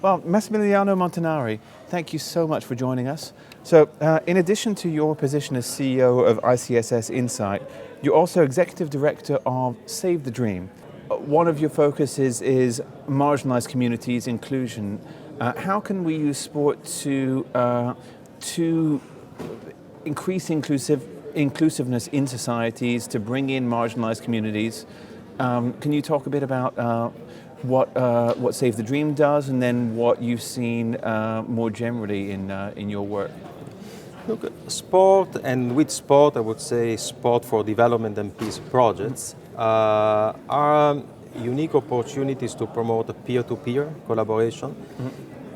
Well, Massimiliano Montanari, thank you so much for joining us. So, in addition to your position as CEO of ICSS Insight, you're also Executive Director of Save the Dream. One of your focuses is marginalized communities inclusion. How can we use sport to increase inclusiveness in societies, to bring in marginalized communities? Can you talk a bit about what Save the Dream does, and then what you've seen more generally in your work? Look, sport, and with sport, I would say sport for development and peace projects are unique opportunities to promote peer-to-peer collaboration,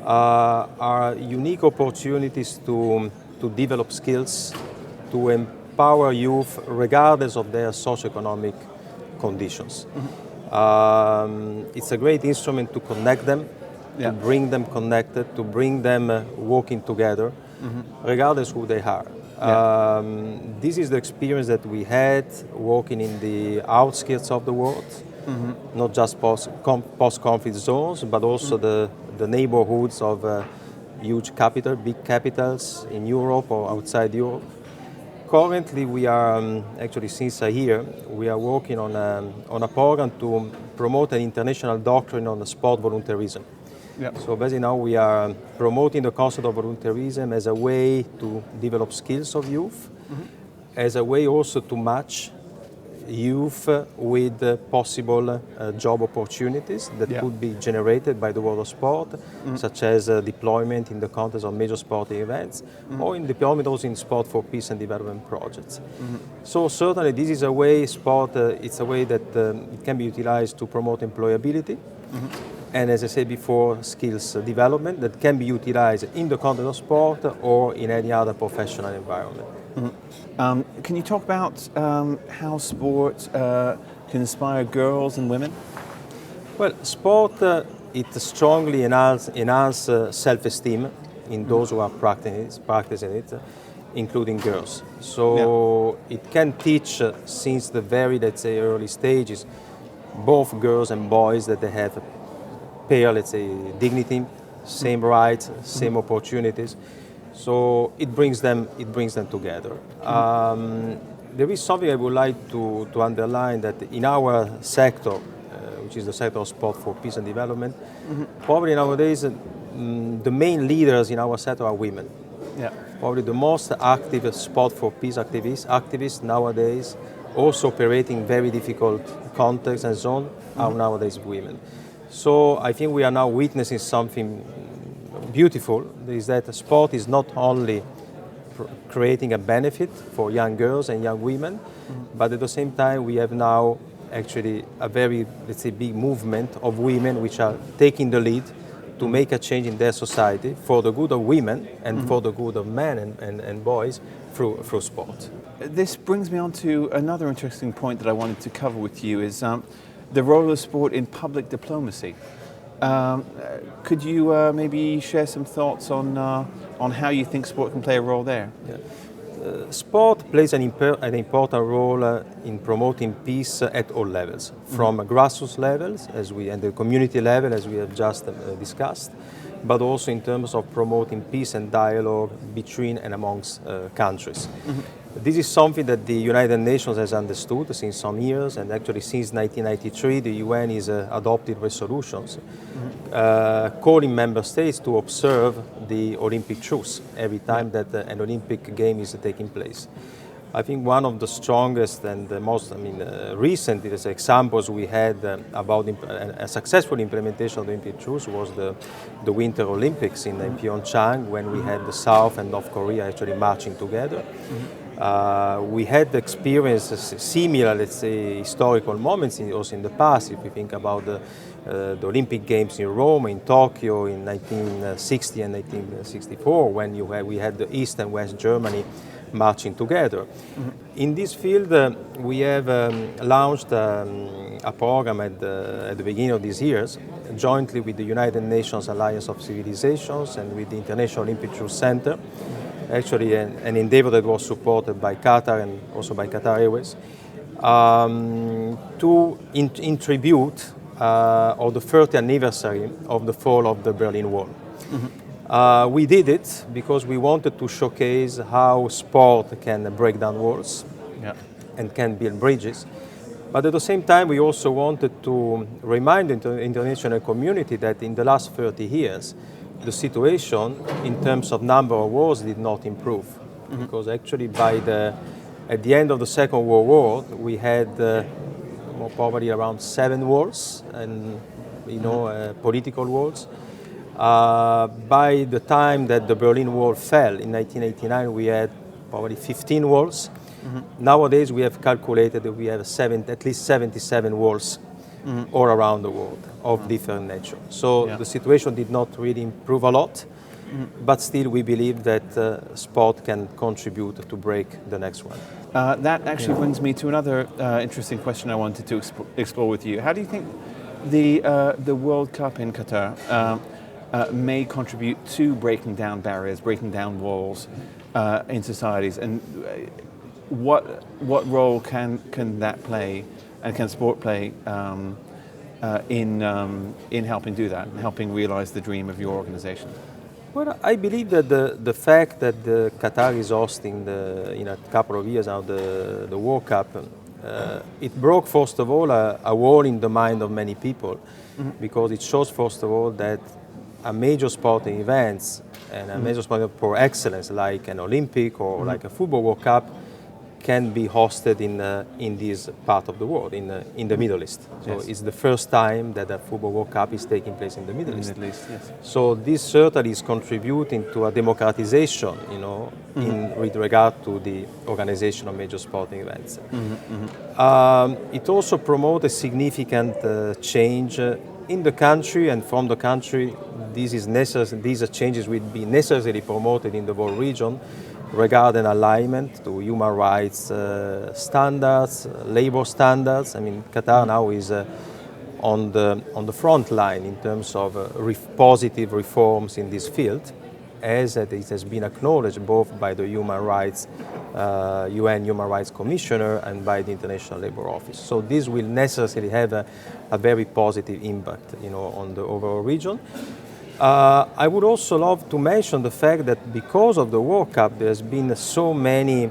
are unique opportunities to develop skills, to empower youth regardless of their socioeconomic conditions. It's a great instrument to connect them, to bring them connected, to bring them working together, regardless who they are. This is the experience that we had working in the outskirts of the world, not just post-conflict zones, but also the neighborhoods of big capitals in Europe or outside Europe. Currently, we are actually, since a year, we are working on a program to promote an international doctrine on sport volunteerism. So basically now we are promoting the concept of volunteerism as a way to develop skills of youth, as a way also to match youth with possible job opportunities that could be generated by the world of sport, such as deployment in the context of major sporting events, or in deployment also in sport for peace and development projects. So certainly this is a way, sport, it's a way that it can be utilized to promote employability, and as I said before, skills development that can be utilized in the context of sport or in any other professional environment. Can you talk about how sport can inspire girls and women? Well, sport, it strongly enhances self-esteem in those who are practicing it, including girls. So it can teach since the very, let's say, early stages, both girls and boys, that they have fair, let's say, dignity, same rights, same opportunities. So it brings them together. There is something I would like to underline, that in our sector, which is the sector of sport for peace and development, probably nowadays the main leaders in our sector are women. Probably the most active sport for peace activists nowadays, also operating in very difficult contexts and zones, are nowadays women. So I think we are now witnessing something beautiful, is that sport is not only creating a benefit for young girls and young women, but at the same time we have now actually a very, let's say, big movement of women which are taking the lead to make a change in their society for the good of women and for the good of men and boys through sport. This brings me on to another interesting point that I wanted to cover with you, is the role of sport in public diplomacy. Could you maybe share some thoughts on how you think sport can play a role there? Sport plays an important role in promoting peace at all levels, from grassroots levels and the community level, as we have just discussed, but also in terms of promoting peace and dialogue between and amongst countries. This is something that the United Nations has understood since some years, and actually since 1993 the UN has adopted resolutions calling member states to observe the Olympic truce every time that an Olympic game is taking place. I think one of the strongest and the most recent examples we had about a successful implementation of the Olympic truce was the Winter Olympics in Pyeongchang, when we had the South and North Korea actually marching together. We had experienced similar, let's say, historical moments also in the past. If we think about the Olympic Games in Rome, in Tokyo in 1960 and 1964, when we had the East and West Germany marching together. In this field, we have launched a program at the beginning of these years, jointly with the United Nations Alliance of Civilizations and with the International Olympic Truce Center, actually an endeavor that was supported by Qatar and also by Qatar Airways, to of the 30th anniversary of the fall of the Berlin Wall. We did it because we wanted to showcase how sport can break down walls and can build bridges. But at the same time, we also wanted to remind the international community that in the last 30 years, the situation in terms of number of wars did not improve. Because actually at the end of the Second World War, we had probably around 7 wars, and political wars. By the time that the Berlin Wall fell in 1989, we had probably 15 wars. Nowadays, we have calculated that we have at least 77 wars all around the world of different nature. So the situation did not really improve a lot, but still we believe that sport can contribute to break the next one. That actually brings me to another interesting question I wanted to explore with you. How do you think the World Cup in Qatar may contribute to breaking down barriers, breaking down walls in societies, and what role can that play, and can sport play in helping do that, and helping realize the dream of your organization? Well, I believe that the fact that Qatar is hosting in a couple of years now the World Cup, it broke first of all a wall in the mind of many people, because it shows first of all that a major sporting events and a major sport for excellence like an Olympic or like a football World Cup can be hosted in this part of the world, in the Middle East. So it's the first time that a football World Cup is taking place in the Middle East. Yes. So this certainly is contributing to a democratization, with regard to the organization of major sporting events. It also promotes a significant change in the country and from the country. These changes will be necessarily promoted in the whole region, regarding alignment to human rights standards, labor standards. I mean, Qatar now is on the front line in terms of positive reforms in this field, as it has been acknowledged both by the UN Human Rights Commissioner and by the International Labour Office. So this will necessarily have a very positive impact, on the overall region. I would also love to mention the fact that because of the World Cup, there's been so many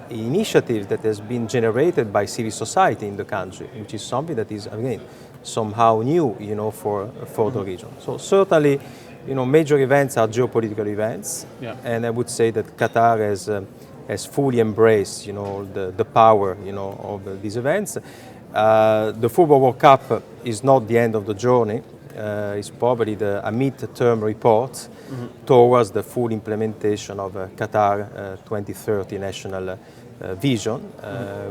initiatives that has been generated by civil society in the country, which is something that is, again, somehow new, for the region. So certainly, major events are geopolitical events, and I would say that Qatar has fully embraced, the power, of these events. The Football World Cup is not the end of the journey. It's probably a mid-term report towards the full implementation of Qatar 2030 national vision,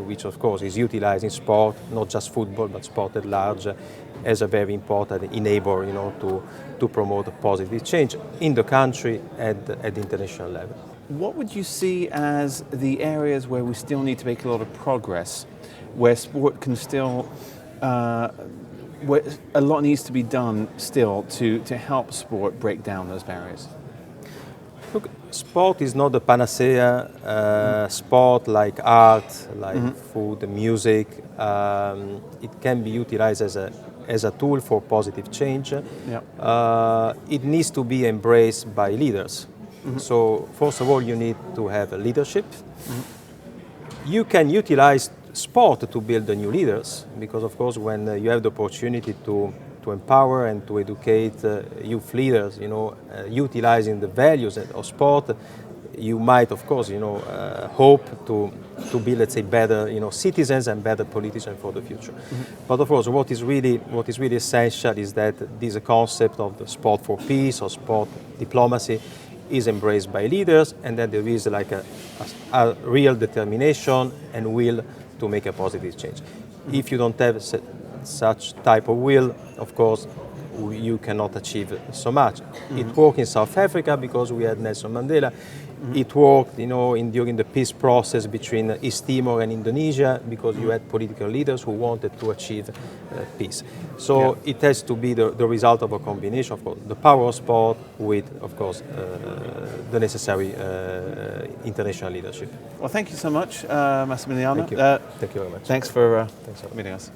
which of course is utilizing sport, not just football, but sport at large, as a very important enabler, to promote a positive change in the country at the international level. What would you see as the areas where we still need to make a lot of progress, where sport can still where a lot needs to be done still to help sport break down those barriers? Look, sport is not the panacea. Sport, like art, like food, music, it can be utilized as a tool for positive change. It needs to be embraced by leaders. So first of all, you need to have a leadership. You can utilize sport to build the new leaders, because of course when you have the opportunity to empower and to educate youth leaders, utilizing the values of sport, you might of course hope to be, let's say, better citizens and better politicians for the future. But of course what is really essential is that this concept of the sport for peace or sport diplomacy is embraced by leaders, and that there is like a real determination and will to make a positive change. If you don't have such type of will, of course, you cannot achieve so much. It worked in South Africa because we had Nelson Mandela. It worked, during the peace process between East Timor and Indonesia, because you had political leaders who wanted to achieve peace. So it has to be the result of a combination of the power of sport with, of course, the necessary international leadership. Well, thank you so much, Massimiliano. Thank you. Thank you very much. Thanks for meeting us.